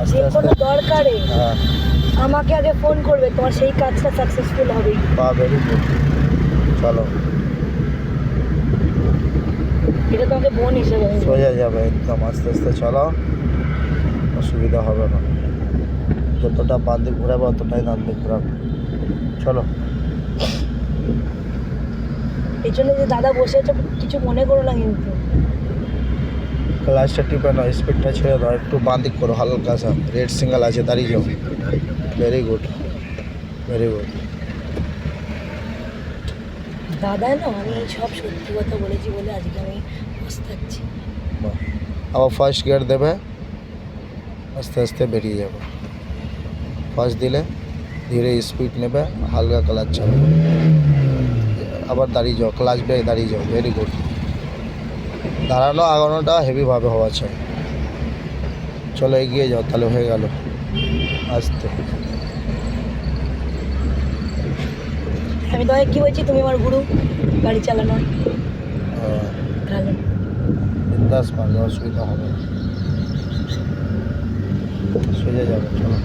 আস্তে যে আস্তে কোনো দরকারে হ্যাঁ আমাকে আগে ফোন করবে, তোমার সেই কাজটা সাকসেসফুল হবেই। বা ভেরি গুড। চলো এটা তোমাকে বোন হিসেবে আমি বলবো। সোজা যাবে একদম, আস্তে আস্তে চলো, অসুবিধা হবে না। যতটা বাঁ দিক ঘুরাবে অতটাই ডান দিক ঘুরাবে। চলো এই জন্য যে দাদা বসে আছে কিছু মনে করো না কিন্তু। ক্লাচটা টিপে নাও, স্পিডটা ছেড়ে দাও, একটু বাঁ দিক করো হালকা সা, রেড সিঙ্গেল আছে, দাঁড়িয়ে যাও। Very good, very good. দাদা না, আমি সব সত্যি কথা বলেছি বলে আজকে আমি পস্তাচ্ছি। আবার ফার্স্ট গিয়ার দেবে, আস্তে আস্তে বেরিয়ে যাবে। ফার্স্ট দিলে ধীরে স্পিড নেবে, হালকা ক্লাচ চালাবে, আবার দাঁড়িয়ে যাও, ক্লাচ ব্রেক দাঁড়িয়ে যাও। Very good. দাঁড়ানো আগানোটা হেভিভাবে হওয়া চাই। চলো এগিয়ে যাও, তাহলে হয়ে গেল। আস্তে আমি তোমাকে কি বলছি, তুমি আমার গুরু গাড়ি চালানোর। ভালো। বিন্দাস মারলে অসুবিধা হবে না, সোজা যাবে। চলো